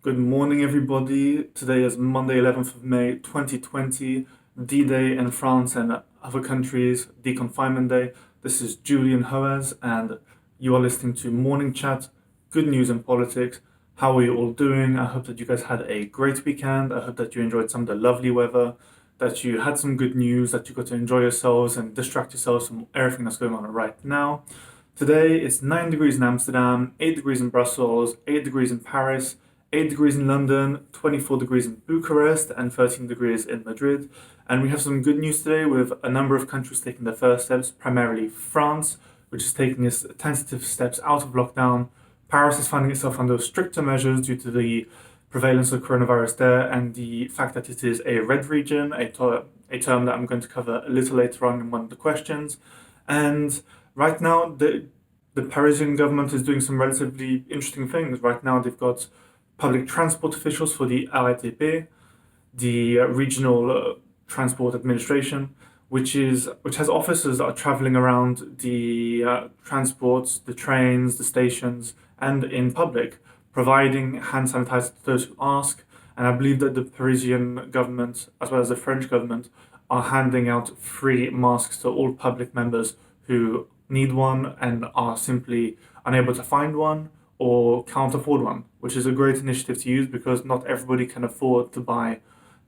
Good morning, everybody. Today is Monday, 11th of May, 2020, D-Day in France and other countries, Deconfinement Day. This is Julian Hoaz, and you are listening to Morning Chat, Good News in Politics. How are you all doing? I hope that you guys had a great weekend. I hope that you enjoyed some of the lovely weather, that you had some good news, that you got to enjoy yourselves and distract yourselves from everything that's going on right now. Today it's 9 degrees in Amsterdam, 8 degrees in Brussels, 8 degrees in Paris, 8 degrees in London, 24 degrees in Bucharest, and 13 degrees in Madrid. And we have some good news today with a number of countries taking their first steps, primarily France, which is taking its tentative steps out of lockdown. Paris is finding itself under stricter measures due to the prevalence of coronavirus there and the fact that it is a red region, a term that I'm going to cover a little later on in one of the questions. And right now, the Parisian government is doing some relatively interesting things. Right now, they've got public transport officials for the RATP, the regional transport administration, which has officers that are traveling around the transports, the trains, the stations, and in public, providing hand sanitizer to those who ask. And I believe that the Parisian government, as well as the French government, are handing out free masks to all public members who need one and are simply unable to find one or can't afford one, which is a great initiative to use because not everybody can afford to buy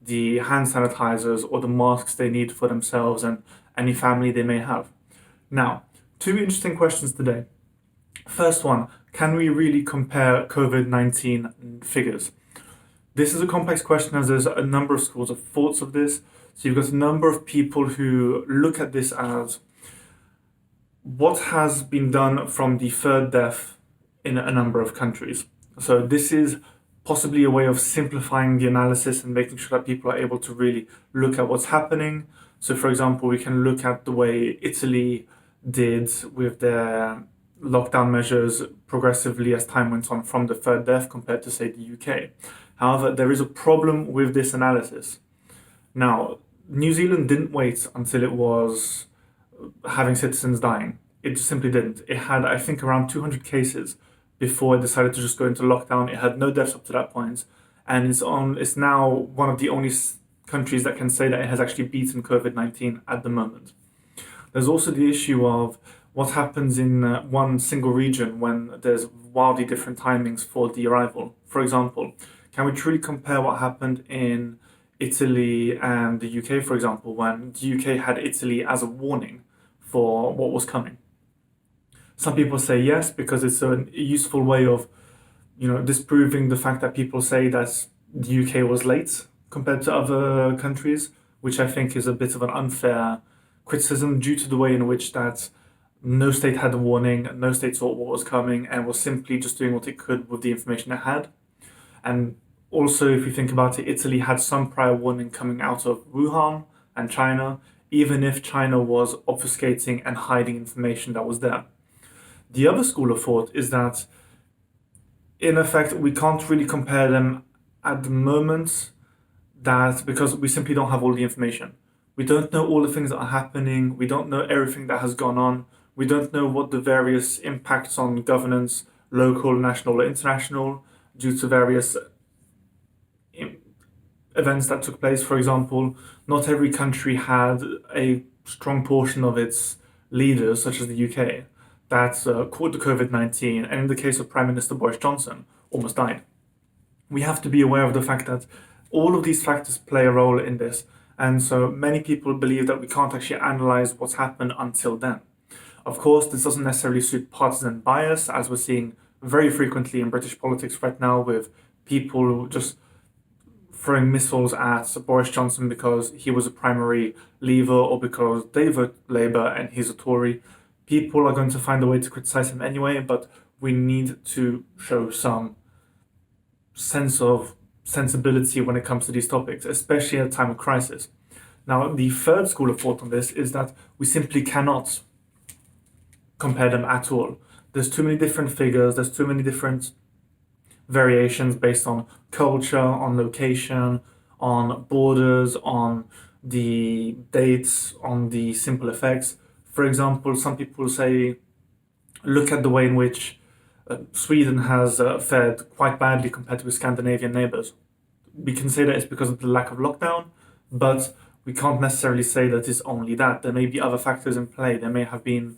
the hand sanitizers or the masks they need for themselves and any family they may have. Now, two interesting questions today. First one, can we really compare COVID-19 figures? This is a complex question as there's a number of schools of thoughts of this. So you've got a number of people who look at this as what has been done from the third death in a number of countries. So this is possibly a way of simplifying the analysis and making sure that people are able to really look at what's happening. So for example, we can look at the way Italy did with their lockdown measures progressively as time went on from the third death compared to, say, the UK. However, there is a problem with this analysis. Now, New Zealand didn't wait until it was having citizens dying. It just simply didn't. It had, I think, around 200 cases before it decided to just go into lockdown. It had no deaths up to that point, and it's now one of the only countries that can say that it has actually beaten COVID-19 at the moment. There's also the issue of what happens in one single region when there's wildly different timings for the arrival. For example, can we truly compare what happened in Italy and the UK, for example, when the UK had Italy as a warning for what was coming? Some people say yes, because it's a useful way of, disproving the fact that people say that the UK was late compared to other countries, which I think is a bit of an unfair criticism due to the way in which that no state had a warning, no state saw what was coming, and was simply just doing what it could with the information it had. And also, if you think about it, Italy had some prior warning coming out of Wuhan and China, even if China was obfuscating and hiding information that was there. The other school of thought is that, in effect, we can't really compare them at the moment, that because we simply don't have all the information. We don't know all the things that are happening. We don't know everything that has gone on. We don't know what the various impacts on governance, local, national, or international, due to various events that took place. For example, not every country had a strong portion of its leaders, such as the UK, that caught the COVID-19, and in the case of Prime Minister Boris Johnson, almost died. We have to be aware of the fact that all of these factors play a role in this, and so many people believe that we can't actually analyze what's happened until then. Of course, this doesn't necessarily suit partisan bias, as we're seeing very frequently in British politics right now, with people just throwing missiles at Boris Johnson because he was a primary Leaver or because they vote Labour and he's a Tory. People are going to find a way to criticize him anyway, but we need to show some sense of sensibility when it comes to these topics, especially at a time of crisis. Now, the third school of thought on this is that we simply cannot compare them at all. There's too many different figures, there's too many different variations based on culture, on location, on borders, on the dates, on the simple effects. For example, some people say, look at the way in which Sweden has fared quite badly compared to its Scandinavian neighbours. We can say that it's because of the lack of lockdown, but we can't necessarily say that it's only that. There may be other factors in play. There may have been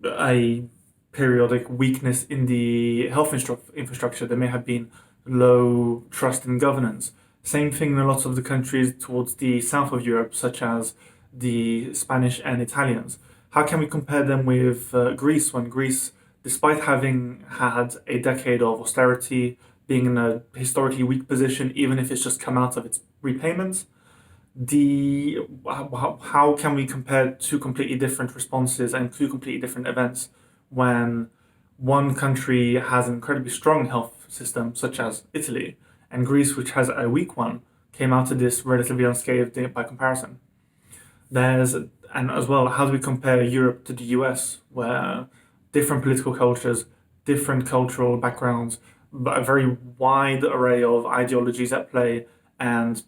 a periodic weakness in the health infrastructure. There may have been low trust in governance. Same thing in a lot of the countries towards the south of Europe, such as the Spanish and Italians. How can we compare them with Greece when Greece, despite having had a decade of austerity, being in a historically weak position, even if it's just come out of its repayments, how can we compare two completely different responses and two completely different events when one country has an incredibly strong health system, such as Italy, and Greece, which has a weak one, came out of this relatively unscathed by comparison? And as well, how do we compare Europe to the US, where different political cultures, different cultural backgrounds, but a very wide array of ideologies at play, and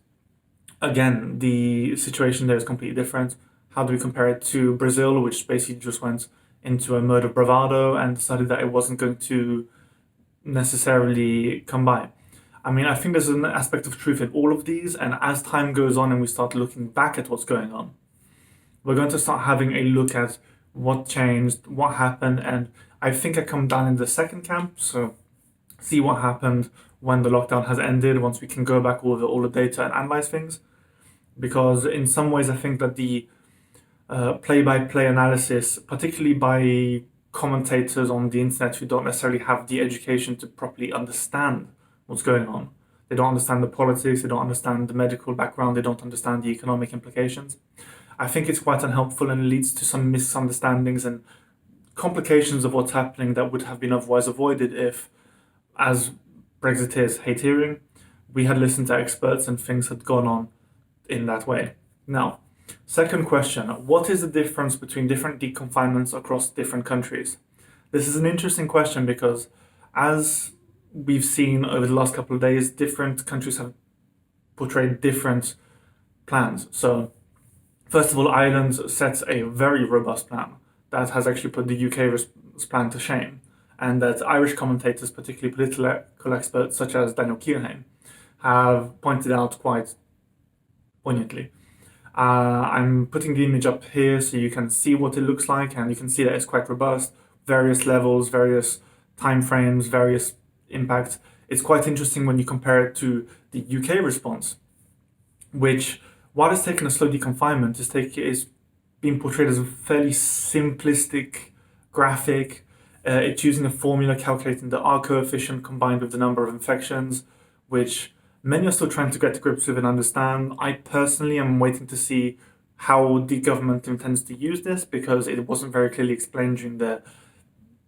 again, the situation there is completely different. How do we compare it to Brazil, which basically just went into a mode of bravado and decided that it wasn't going to necessarily come by? I mean, I think there's an aspect of truth in all of these, and as time goes on and we start looking back at what's going on, we're going to start having a look at what changed, what happened, and I think I come down in the second camp, so see what happened when the lockdown has ended, once we can go back over all the data and analyze things. Because in some ways, I think that the play-by-play analysis, particularly by commentators on the internet who don't necessarily have the education to properly understand what's going on, they don't understand the politics, they don't understand the medical background, they don't understand the economic implications. I think it's quite unhelpful and leads to some misunderstandings and complications of what's happening that would have been otherwise avoided if, as Brexiteers hate hearing, we had listened to experts and things had gone on in that way. Now, second question, what is the difference between different deconfinements across different countries? This is an interesting question because, as we've seen over the last couple of days, different countries have portrayed different plans. So, first of all, Ireland sets a very robust plan that has actually put the UK's plan to shame, and that Irish commentators, particularly political experts such as Daniel Keohane, have pointed out quite poignantly. I'm putting the image up here so you can see what it looks like, and you can see that it's quite robust, various levels, various time frames, various impacts. It's quite interesting when you compare it to the UK response, which, while it's taken a slow deconfinement, is being portrayed as a fairly simplistic graphic. It's using a formula calculating the R coefficient combined with the number of infections, which many are still trying to get to grips with and understand. I personally am waiting to see how the government intends to use this, because it wasn't very clearly explained during the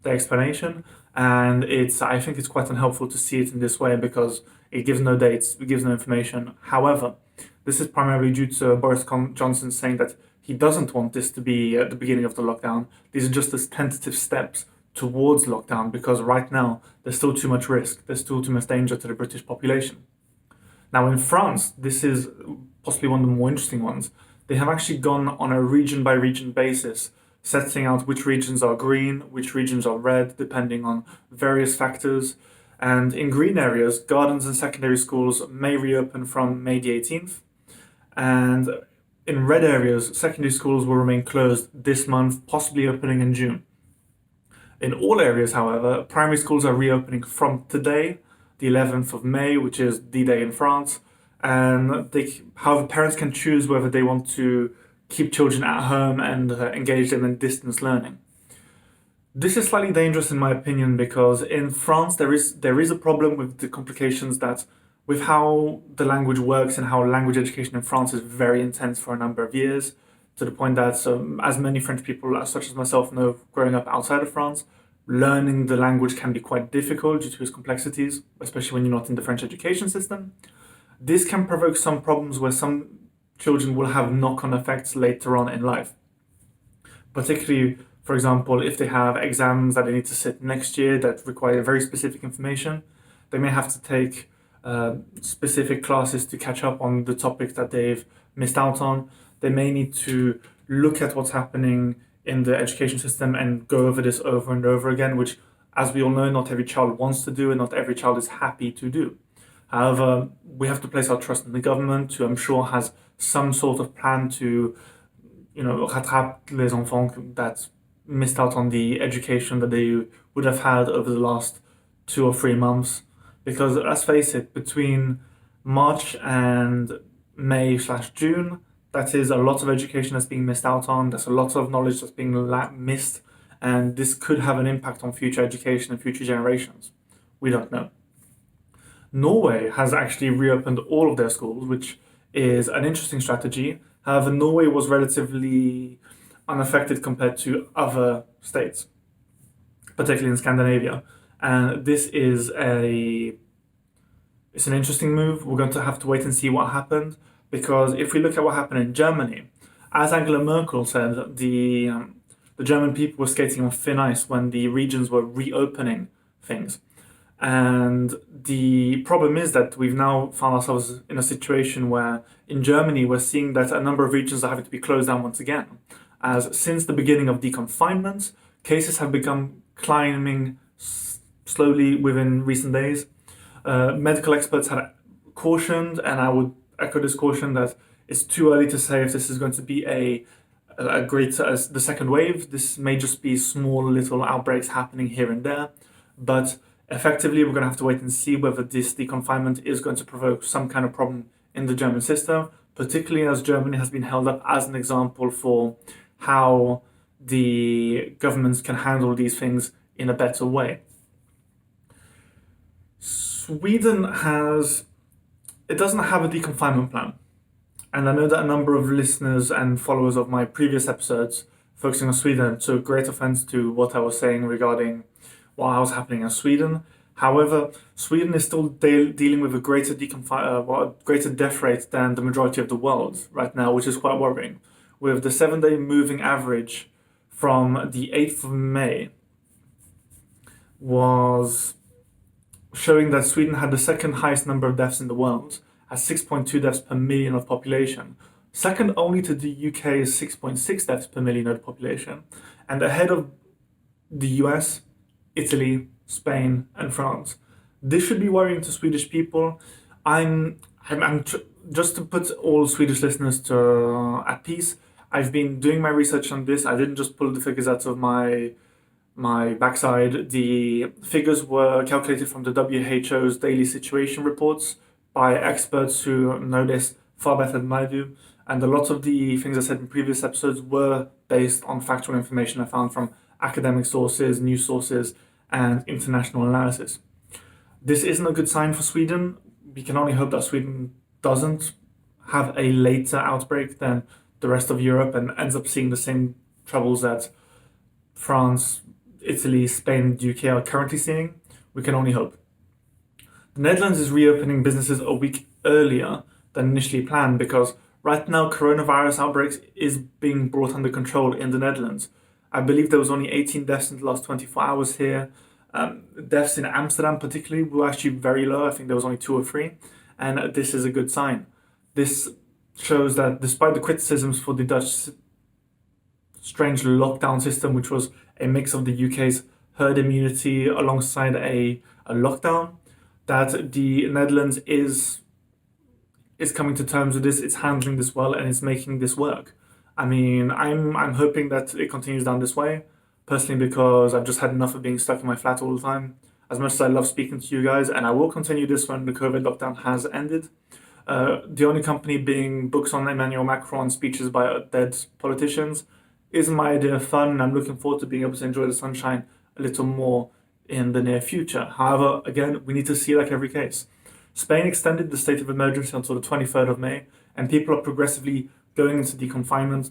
explanation, and I think it's quite unhelpful to see it in this way because it gives no dates, it gives no information. However, this is primarily due to Boris Johnson saying that he doesn't want this to be at the beginning of the lockdown. These are just as tentative steps towards lockdown, because right now there's still too much risk, there's still too much danger to the British population. Now in France, this is possibly one of the more interesting ones. They have actually gone on a region by region basis, setting out which regions are green, which regions are red, depending on various factors. And in green areas, gardens and secondary schools may reopen from May the 18th. And in red areas, secondary schools will remain closed this month, possibly opening in June. In all areas, however, primary schools are reopening from today, the 11th of May, which is D-Day in France. And however, parents can choose whether they want to keep children at home and engage them in distance learning. This is slightly dangerous in my opinion, because in France there is a problem with the complications that with how the language works, and how language education in France is very intense for a number of years, to the point that, as many French people such as myself know, growing up outside of France, learning the language can be quite difficult due to its complexities, especially when you're not in the French education system. This can provoke some problems where some children will have knock-on effects later on in life. Particularly, for example, if they have exams that they need to sit next year that require very specific information, they may have to take specific classes to catch up on the topics that they've missed out on. They may need to look at what's happening in the education system and go over this over and over again, which as we all know, not every child wants to do and not every child is happy to do. However, we have to place our trust in the government, who I'm sure has some sort of plan to, rattrape les enfants that missed out on the education that they would have had over the last 2 or 3 months. Because let's face it, between March and May/June, that is a lot of education that's being missed out on. There's a lot of knowledge that's being missed, and this could have an impact on future education and future generations. We don't know. Norway has actually reopened all of their schools, which is an interesting strategy. However, Norway was relatively unaffected compared to other states, particularly in Scandinavia. And this is it's an interesting move. We're going to have to wait and see what happened, because if we look at what happened in Germany, as Angela Merkel said, the German people were skating on thin ice when the regions were reopening things. And the problem is that we've now found ourselves in a situation where in Germany we're seeing that a number of regions are having to be closed down once again. As since the beginning of deconfinement, cases have begun climbing slowly within recent days. Medical experts had cautioned, and I would echo this caution, that it's too early to say if this is going to be a great the second wave. This may just be small little outbreaks happening here and there, but effectively we're going to have to wait and see whether this deconfinement is going to provoke some kind of problem in the German system, particularly as Germany has been held up as an example for how the governments can handle these things in a better way. Sweden doesn't have a deconfinement plan. And I know that a number of listeners and followers of my previous episodes focusing on Sweden took great offense to what I was saying regarding what was happening in Sweden. However, Sweden is still dealing with a greater death rate than the majority of the world right now, which is quite worrying. With the 7-day moving average from the 8th of May was showing that Sweden had the second highest number of deaths in the world, at 6.2 deaths per million of population. Second only to the UK's 6.6 deaths per million of population, and ahead of the US, Italy, Spain, and France. This should be worrying to Swedish people. Just to put all Swedish listeners at peace, I've been doing my research on this. I didn't just pull the figures out of my backside. The figures were calculated from the WHO's daily situation reports by experts who know this far better than I do. And a lot of the things I said in previous episodes were based on factual information I found from academic sources, news sources, and international analysis. This isn't a good sign for Sweden. We can only hope that Sweden doesn't have a later outbreak than the rest of Europe and ends up seeing the same troubles that France, Italy, Spain, and the UK are currently seeing. We can only hope. The Netherlands is reopening businesses a week earlier than initially planned, because right now coronavirus outbreaks is being brought under control in the Netherlands. I believe there was only 18 deaths in the last 24 hours here. Deaths in Amsterdam particularly were actually very low. I think there was only 2 or 3. And this is a good sign. This shows that despite the criticisms for the Dutch strange lockdown system, which was a mix of the UK's herd immunity alongside a lockdown, that the Netherlands is coming to terms with this. It's handling this well and it's making this work. I mean, I'm hoping that it continues down this way, personally, because I've just had enough of being stuck in my flat all the time. As much as I love speaking to you guys, and I will continue this when the COVID lockdown has ended. The only company being books on Emmanuel Macron, speeches by dead politicians, is my idea of fun, and I'm looking forward to being able to enjoy the sunshine a little more in the near future. However, again, we need to see like every case. Spain extended the state of emergency until the 23rd of May, and people are progressively going into deconfinement.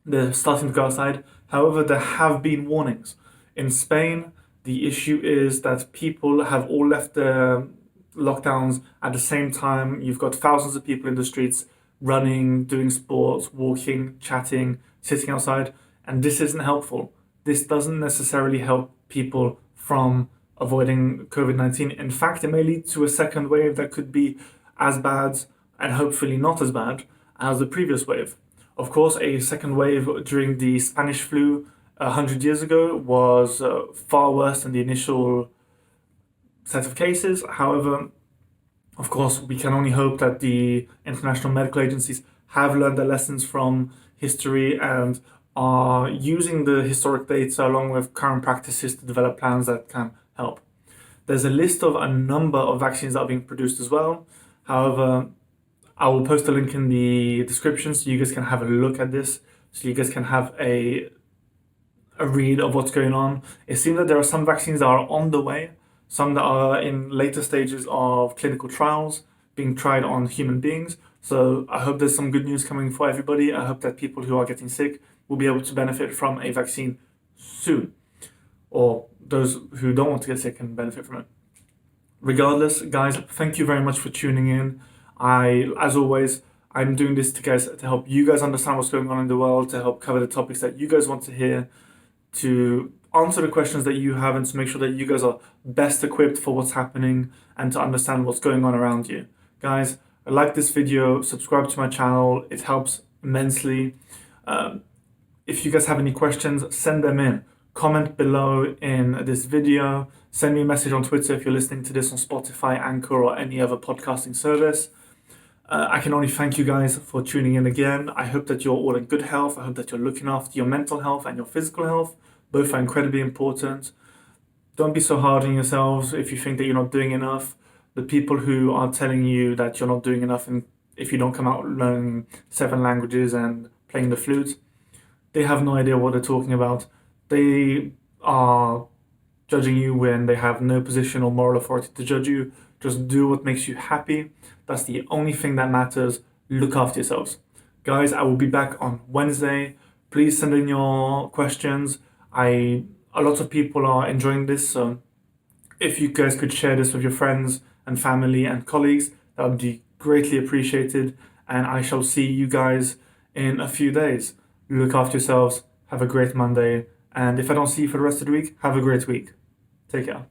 They're starting to go outside. However, there have been warnings. In Spain, the issue is that people have all left their lockdowns at the same time. You've got thousands of people in the streets running, doing sports, walking, chatting, sitting outside, and this isn't helpful. This doesn't necessarily help people from avoiding COVID-19. In fact, it may lead to a second wave that could be as bad, and hopefully not as bad, as the previous wave. Of course, a second wave during the Spanish flu 100 years ago was far worse than the initial set of cases. However, of course, we can only hope that the international medical agencies have learned their lessons from history and are using the historic data along with current practices to develop plans that can help. There's a list of a number of vaccines that are being produced as well. However, I will post a link in the description so you guys can have a look at this, so you guys can have a read of what's going on. It seems that there are some vaccines that are on the way, some that are in later stages of clinical trials being tried on human beings. So I hope there's some good news coming for everybody. I hope that people who are getting sick will be able to benefit from a vaccine soon, or those who don't want to get sick can benefit from it. Regardless, guys, thank you very much for tuning in. As always, I'm doing this to help you guys understand what's going on in the world, to help cover the topics that you guys want to hear, to answer the questions that you have, and to make sure that you guys are best equipped for what's happening and to understand what's going on around you. Guys, like this video, subscribe to my channel, it helps immensely. If you guys have any questions, send them in. Comment below in this video. Send me a message on Twitter if you're listening to this on Spotify, Anchor, or any other podcasting service. I can only thank you guys for tuning in again. I hope that you're all in good health. I hope that you're looking after your mental health and your physical health. Both are incredibly important. Don't be so hard on yourselves if you think that you're not doing enough. The people who are telling you that you're not doing enough, and if you don't come out learning 7 languages and playing the flute, they have no idea what they're talking about. They are judging you when they have no position or moral authority to judge you. Just do what makes you happy. That's the only thing that matters. Look after yourselves. Guys, I will be back on Wednesday. Please send in your questions. A lot of people are enjoying this, so if you guys could share this with your friends and family and colleagues, that would be greatly appreciated. And I shall see you guys in a few days. Look after yourselves. Have a great Monday. And if I don't see you for the rest of the week, have a great week. Take care.